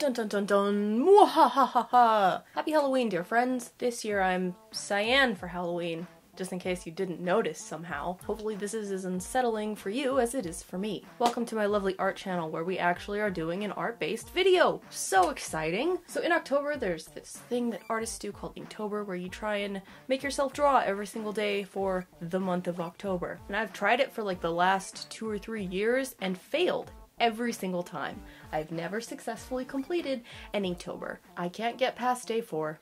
Dun dun dun dun! Mwahahaha! Happy Halloween, dear friends! This year I'm cyan for Halloween, just in case you didn't notice somehow. Hopefully this is as unsettling for you as it is for me. Welcome to my lovely art channel where we actually are doing an art-based video! So exciting! So in October there's this thing that artists do called Inktober where you try and make yourself draw every single day for the month of October. And I've tried it for like the last 2 or 3 years and failed every single time. I've never successfully completed an Inktober. I can't get past day 4.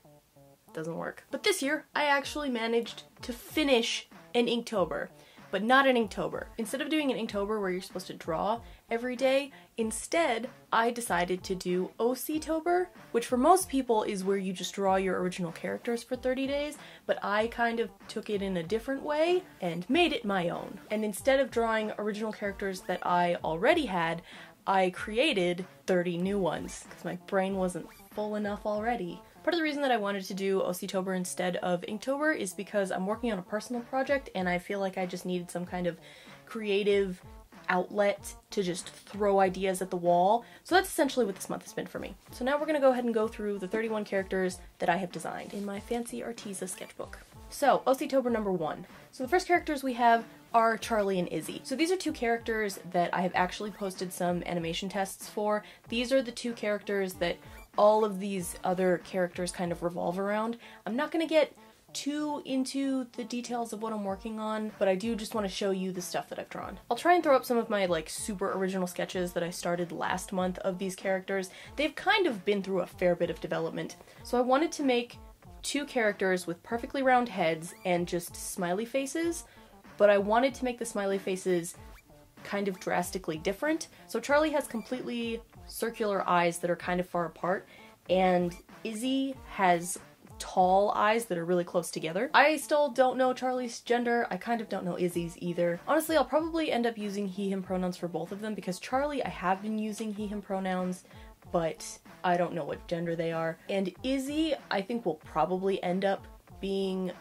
Doesn't work. But this year, I actually managed to finish an Inktober, but not an Inktober. Instead of doing an Inktober where you're supposed to draw every day, instead, I decided to do OCtober, which for most people is where you just draw your original characters for 30 days, but I kind of took it in a different way and made it my own. And instead of drawing original characters that I already had, I created 30 new ones, because my brain wasn't full enough already. Part of the reason that I wanted to do OCtober instead of Inktober is because I'm working on a personal project and I feel like I just needed some kind of creative outlet to just throw ideas at the wall. So that's essentially what this month has been for me. So now we're going to go ahead and go through the 31 characters that I have designed in my fancy Arteza sketchbook. So, OCtober number 1. So the first characters we have are Charlie and Izzy. So these are two characters that I have actually posted some animation tests for. These are the two characters that all of these other characters kind of revolve around. I'm not going to get too into the details of what I'm working on, but I do just want to show you the stuff that I've drawn. I'll try and throw up some of my like super original sketches that I started last month of these characters. They've kind of been through a fair bit of development. So I wanted to make two characters with perfectly round heads and just smiley faces, but I wanted to make the smiley faces kind of drastically different. So Charlie has completely circular eyes that are kind of far apart, and Izzy has tall eyes that are really close together. I still don't know Charlie's gender. I kind of don't know Izzy's either. Honestly, I'll probably end up using he, him pronouns for both of them because Charlie, I have been using he, him pronouns, but I don't know what gender they are. And Izzy, I think will probably end up being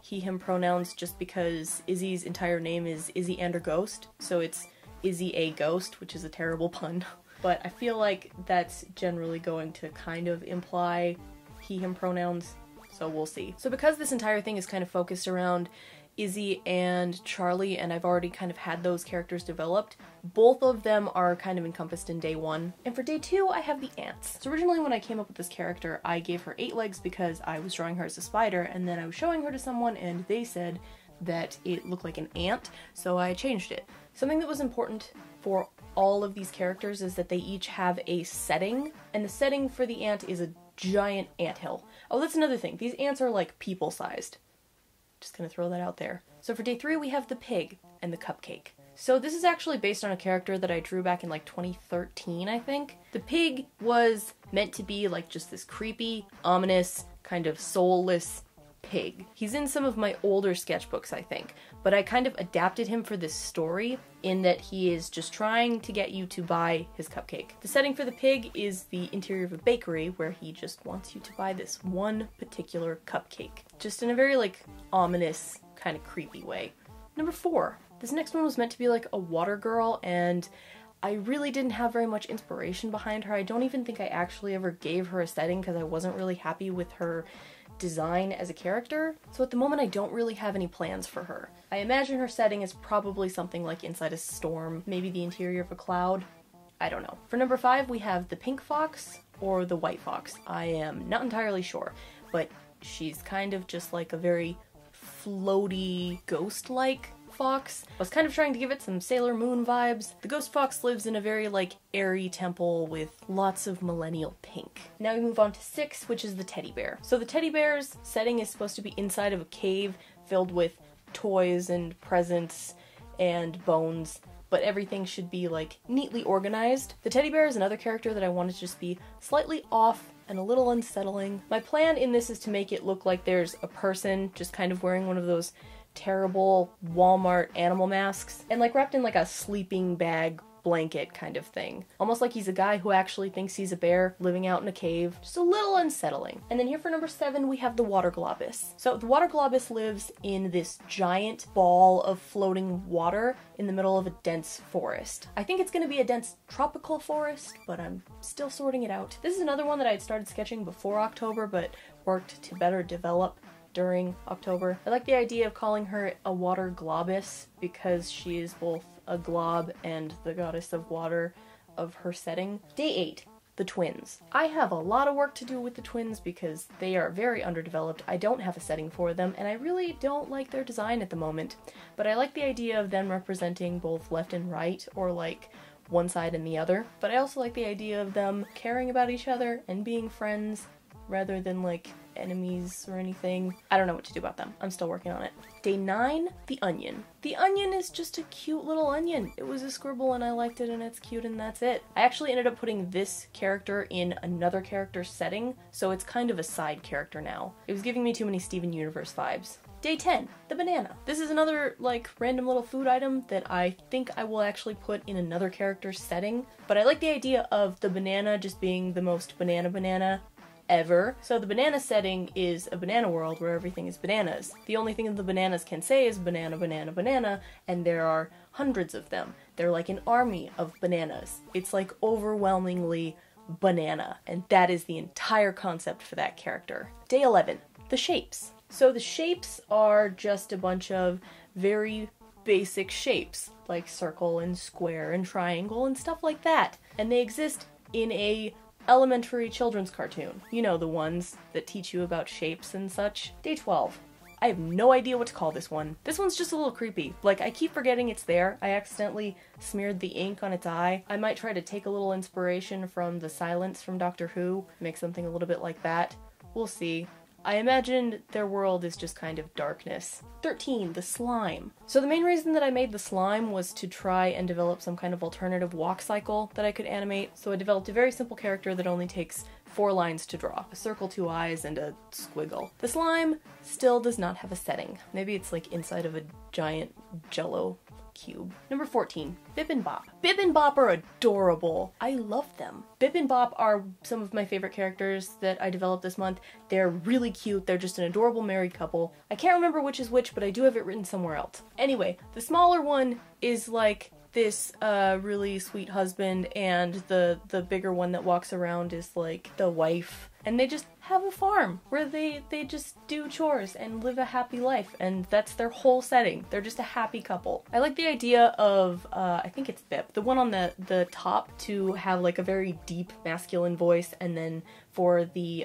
he, him pronouns just because Izzy's entire name is Izzy and her ghost. So it's Izzy a ghost, which is a terrible pun. But I feel like that's generally going to kind of imply he, him pronouns, so we'll see. So because this entire thing is kind of focused around Izzy and Charlie, and I've already kind of had those characters developed, both of them are kind of encompassed in day 1. And for day 2, I have the ants. So originally when I came up with this character, I gave her 8 legs because I was drawing her as a spider, and then I was showing her to someone and they said that it looked like an ant, so I changed it. Something that was important for all of these characters is that they each have a setting, and the setting for the ant is a giant anthill. Oh, that's another thing. These ants are like people-sized. Just gonna throw that out there. So for day 3 we have the pig and the cupcake. So this is actually based on a character that I drew back in like 2013, I think. The pig was meant to be like just this creepy, ominous, kind of soulless pig. He's in some of my older sketchbooks, I think, but I kind of adapted him for this story in that he is just trying to get you to buy his cupcake. The setting for the pig is the interior of a bakery where he just wants you to buy this one particular cupcake. Just in a very like ominous, kind of creepy way. Number 4. This next one was meant to be like a water girl, and I really didn't have very much inspiration behind her. I don't even think I actually ever gave her a setting because I wasn't really happy with her design as a character. So at the moment I don't really have any plans for her. I imagine her setting is probably something like inside a storm, maybe the interior of a cloud. I don't know. For number 5 we have the pink fox or the white fox. I am not entirely sure, but she's kind of just like a very floaty, ghost-like fox. I was kind of trying to give it some Sailor Moon vibes. The ghost fox lives in a very like airy temple with lots of millennial pink. Now we move on to 6, which is the teddy bear. So the teddy bear's setting is supposed to be inside of a cave filled with toys and presents and bones, but everything should be like neatly organized. The teddy bear is another character that I wanted to just be slightly off and a little unsettling. My plan in this is to make it look like there's a person just kind of wearing one of those terrible Walmart animal masks and like wrapped in like a sleeping bag blanket kind of thing. Almost like he's a guy who actually thinks he's a bear living out in a cave. Just a little unsettling. And then here for number 7, we have the Water Globbess. So the Water Globbess lives in this giant ball of floating water in the middle of a dense forest. I think it's going to be a dense tropical forest, but I'm still sorting it out. This is another one that I had started sketching before October, but worked to better develop during October. I like the idea of calling her a Water Globbess because she is both a glob and the goddess of water of her setting. Day 8. The twins. I have a lot of work to do with the twins because they are very underdeveloped. I don't have a setting for them, and I really don't like their design at the moment. But I like the idea of them representing both left and right, or like one side and the other. But I also like the idea of them caring about each other and being friends rather than like enemies or anything. I don't know what to do about them. I'm still working on it. Day 9, the onion. The onion is just a cute little onion. It was a scribble and I liked it and it's cute and that's it. I actually ended up putting this character in another character's setting, so it's kind of a side character now. It was giving me too many Steven Universe vibes. Day 10, the banana. This is another like random little food item that I think I will actually put in another character's setting, but I like the idea of the banana just being the most banana ever. So the banana setting is a banana world where everything is bananas. The only thing that the bananas can say is banana, banana, banana, and there are hundreds of them. They're like an army of bananas. It's like overwhelmingly banana, and that is the entire concept for that character. Day 11, the shapes. So the shapes are just a bunch of very basic shapes, like circle and square and triangle and stuff like that. And they exist in a elementary children's cartoon. You know, the ones that teach you about shapes and such. Day 12. I have no idea what to call this one. This one's just a little creepy. Like, I keep forgetting it's there. I accidentally smeared the ink on its eye. I might try to take a little inspiration from the silence from Doctor Who, make something a little bit like that. We'll see. I imagine their world is just kind of darkness. 13, the slime. So the main reason that I made the slime was to try and develop some kind of alternative walk cycle that I could animate. So I developed a very simple character that only takes 4 lines to draw. A circle, 2 eyes, and a squiggle. The slime still does not have a setting. Maybe it's like inside of a giant jello cube. Number 14, Bip and Bop. Bip and Bop are adorable. I love them. Bip and Bop are some of my favorite characters that I developed this month. They're really cute. They're just an adorable married couple. I can't remember which is which, but I do have it written somewhere else. Anyway, the smaller one is like this really sweet husband, and the bigger one that walks around is like the wife. And they just have a farm where they just do chores and live a happy life, and that's their whole setting. They're just a happy couple. I like the idea of, I think it's Bip, the one on the top, to have like a very deep masculine voice, and then for the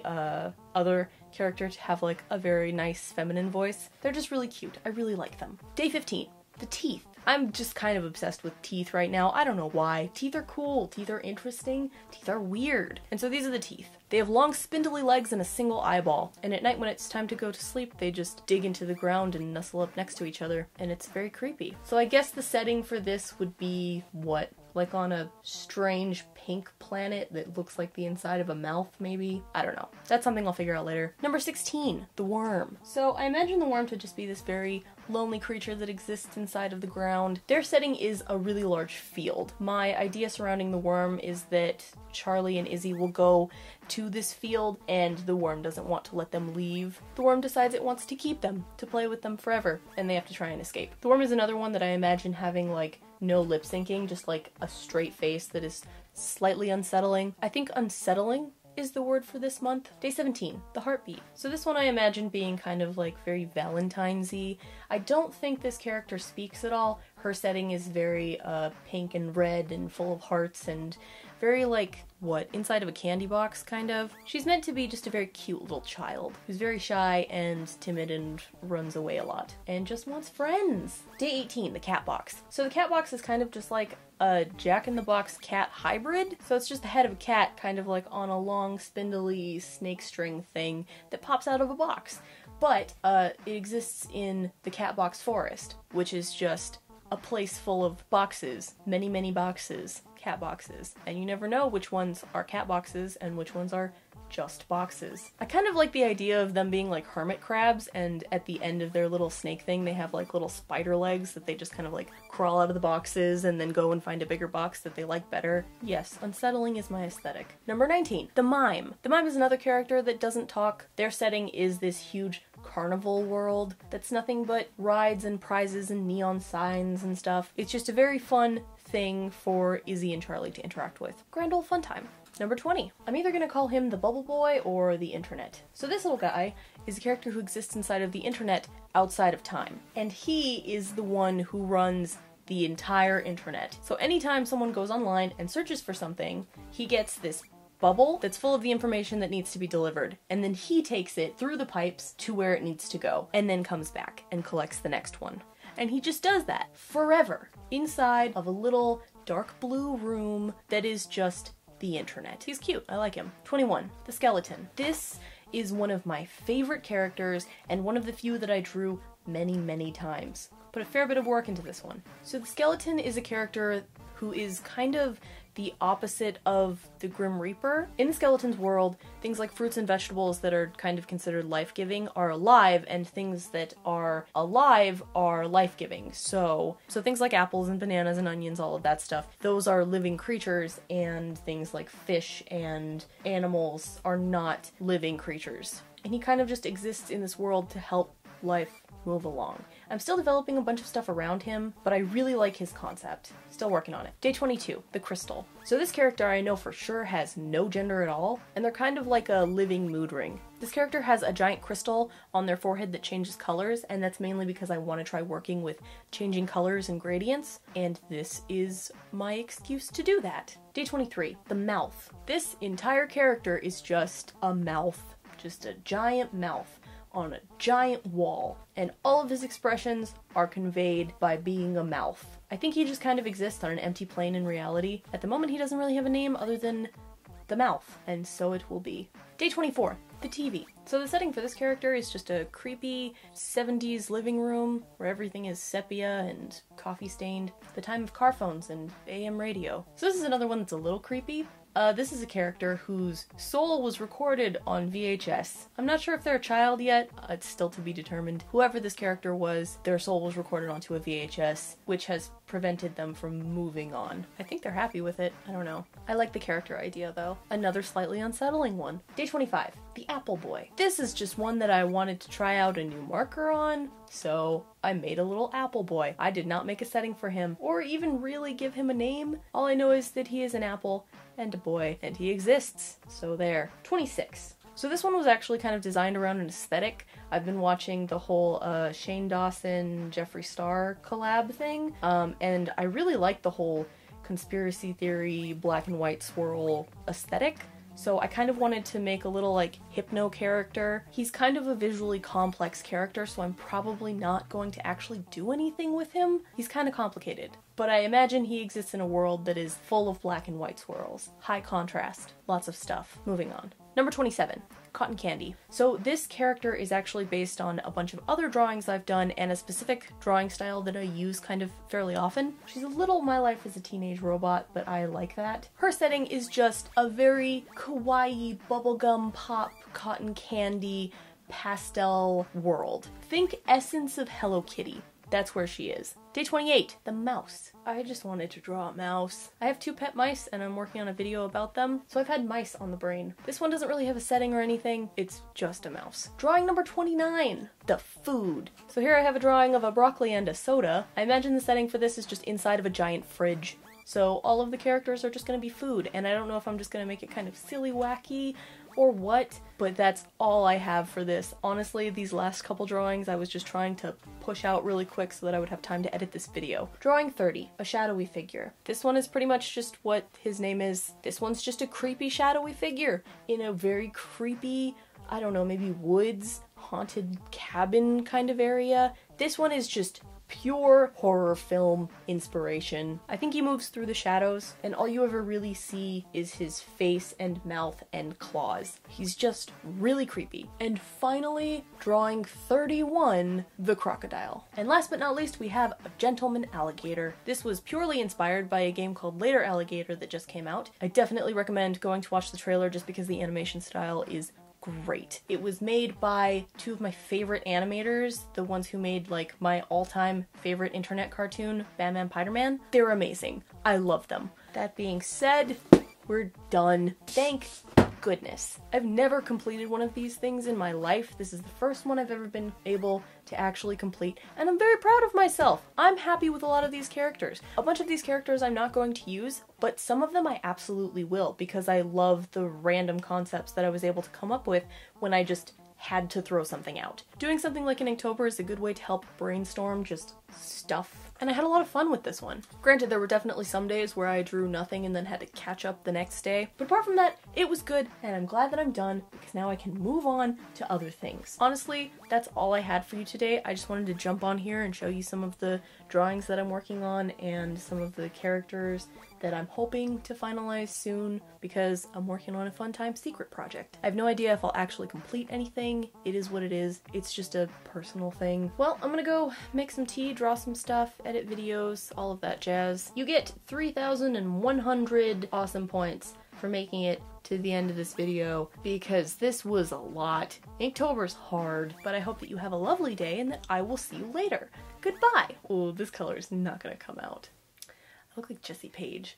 other character to have like a very nice feminine voice. They're just really cute. I really like them. Day 15, the teeth. I'm just kind of obsessed with teeth right now. I don't know why. Teeth are cool. Teeth are interesting. Teeth are weird. And so these are the teeth. They have long spindly legs and a single eyeball. And at night when it's time to go to sleep, they just dig into the ground and nestle up next to each other. And it's very creepy. So I guess the setting for this would be, what? Like on a strange pink planet that looks like the inside of a mouth, maybe? I don't know. That's something I'll figure out later. Number 16, the worm. So I imagine the worm to just be this very lonely creature that exists inside of the ground. Their setting is a really large field. My idea surrounding the worm is that Charlie and Izzy will go to this field and the worm doesn't want to let them leave. The worm decides it wants to keep them, to play with them forever, and they have to try and escape. The worm is another one that I imagine having like no lip syncing, just like a straight face that is slightly unsettling. I think unsettling is the word for this month. Day 17, the heartbeat. So this one I imagine being kind of like very Valentine's-y. I don't think this character speaks at all. Her setting is very pink and red and full of hearts and very like, what, inside of a candy box, kind of. She's meant to be just a very cute little child who's very shy and timid and runs away a lot and just wants friends. Day 18, the cat box. So the cat box is kind of just like a Jack-in-the-Box cat hybrid. So it's just the head of a cat kind of like on a long spindly snake string thing that pops out of a box. But it exists in the cat box forest, which is just a place full of boxes, many boxes, cat boxes, and you never know which ones are cat boxes and which ones are just boxes. I kind of like the idea of them being like hermit crabs, and at the end of their little snake thing they have like little spider legs that they just kind of like crawl out of the boxes and then go and find a bigger box that they like better. Yes, unsettling is my aesthetic. Number 19, the Mime. The Mime is another character that doesn't talk. Their setting is this huge carnival world that's nothing but rides and prizes and neon signs and stuff. It's just a very fun thing for Izzy and Charlie to interact with. Grand old fun time. Number 20. I'm either going to call him the Bubble Boy or the Internet. So this little guy is a character who exists inside of the Internet outside of time. And he is the one who runs the entire Internet. So anytime someone goes online and searches for something, he gets this bubble that's full of the information that needs to be delivered, and then he takes it through the pipes to where it needs to go, and then comes back and collects the next one. And he just does that forever inside of a little dark blue room that is just the Internet. He's cute. I like him. 21. The Skeleton. This is one of my favorite characters and one of the few that I drew many, many times. Put a fair bit of work into this one. So the Skeleton is a character who is kind of the opposite of the Grim Reaper. In the Skeleton's world, things like fruits and vegetables that are kind of considered life-giving are alive, and things that are alive are life-giving. So things like apples and bananas and onions, all of that stuff, those are living creatures, and things like fish and animals are not living creatures. And he kind of just exists in this world to help life move along. I'm still developing a bunch of stuff around him, but I really like his concept. Still working on it. Day 22, the Crystal. So this character I know for sure has no gender at all, and they're kind of like a living mood ring. This character has a giant crystal on their forehead that changes colors, and that's mainly because I want to try working with changing colors and gradients, and this is my excuse to do that. Day 23, the Mouth. This entire character is just a mouth. Just a giant mouth on a giant wall, and all of his expressions are conveyed by being a mouth. I think he just kind of exists on an empty plane in reality. At the moment he doesn't really have a name other than the Mouth, and so it will be. Day 24, the TV. So the setting for this character is just a creepy 70s living room where everything is sepia and coffee stained. The time of car phones and AM radio. So this is another one that's a little creepy. This is a character whose soul was recorded on VHS. I'm not sure if they're a child yet, it's still to be determined. Whoever this character was, their soul was recorded onto a VHS, which has prevented them from moving on. I think they're happy with it, I don't know. I like the character idea though. Another slightly unsettling one. Day 25, the Apple Boy. This is just one that I wanted to try out a new marker on, so I made a little apple boy. I did not make a setting for him, or even really give him a name. All I know is that he is an apple and a boy, and he exists. So there. 26. So this one was actually kind of designed around an aesthetic. I've been watching the whole Shane Dawson, Jeffree Star collab thing, and I really like the whole conspiracy theory, black and white swirl aesthetic. So I kind of wanted to make a little like hypno character. He's kind of a visually complex character, so I'm probably not going to actually do anything with him. He's kind of complicated. But I imagine he exists in a world that is full of black and white swirls. High contrast. Lots of stuff. Moving on. Number 27. Cotton Candy. So this character is actually based on a bunch of other drawings I've done and a specific drawing style that I use kind of fairly often. She's a little My Life as a Teenage Robot, but I like that. Her setting is just a very kawaii bubblegum pop cotton candy pastel world. Think essence of Hello Kitty. That's where she is. Day 28, the Mouse. I just wanted to draw a mouse. I have 2 pet mice and I'm working on a video about them, so I've had mice on the brain. This one doesn't really have a setting or anything, it's just a mouse. Drawing number 29, the Food. So here I have a drawing of a broccoli and a soda. I imagine the setting for this is just inside of a giant fridge. So all of the characters are just gonna be food, and I don't know if I'm just gonna make it kind of silly wacky or what, but that's all I have for this. Honestly, these last couple drawings I was just trying to push out really quick so that I would have time to edit this video. Drawing 30, a shadowy figure. This one is pretty much just what his name is. This one's just a creepy shadowy figure in a very creepy, I don't know, maybe woods, haunted cabin kind of area. This one is just pure horror film inspiration. I think he moves through the shadows, and all you ever really see is his face and mouth and claws. He's just really creepy. And finally, drawing 31, the crocodile. And last but not least, we have a gentleman alligator. This was purely inspired by a game called Later Alligator that just came out. I definitely recommend going to watch the trailer just because the animation style is great. It was made by two of my favorite animators, the ones who made like my all-time favorite internet cartoon, Batman Piderman. They're amazing. I love them. That being said, we're done. Thank goodness. I've never completed one of these things in my life. This is the first one I've ever been able to actually complete, and I'm very proud of myself. I'm happy with a lot of these characters. A bunch of these characters I'm not going to use, but some of them I absolutely will because I love the random concepts that I was able to come up with when I just had to throw something out. Doing something like an Inktober is a good way to help brainstorm just stuff. And I had a lot of fun with this one. Granted, there were definitely some days where I drew nothing and then had to catch up the next day. But apart from that, it was good, and I'm glad that I'm done because now I can move on to other things. Honestly, that's all I had for you today. I just wanted to jump on here and show you some of the drawings that I'm working on and some of the characters that I'm hoping to finalize soon because I'm working on a fun time secret project. I have no idea if I'll actually complete anything. It is what it is. It's just a personal thing. Well, I'm gonna go make some tea, draw some stuff, edit videos, all of that jazz. You get 3,100 awesome points for making it to the end of this video because this was a lot. Inktober's hard, but I hope that you have a lovely day and that I will see you later. Goodbye! Oh, this color is not gonna come out. I look like Jesse Page.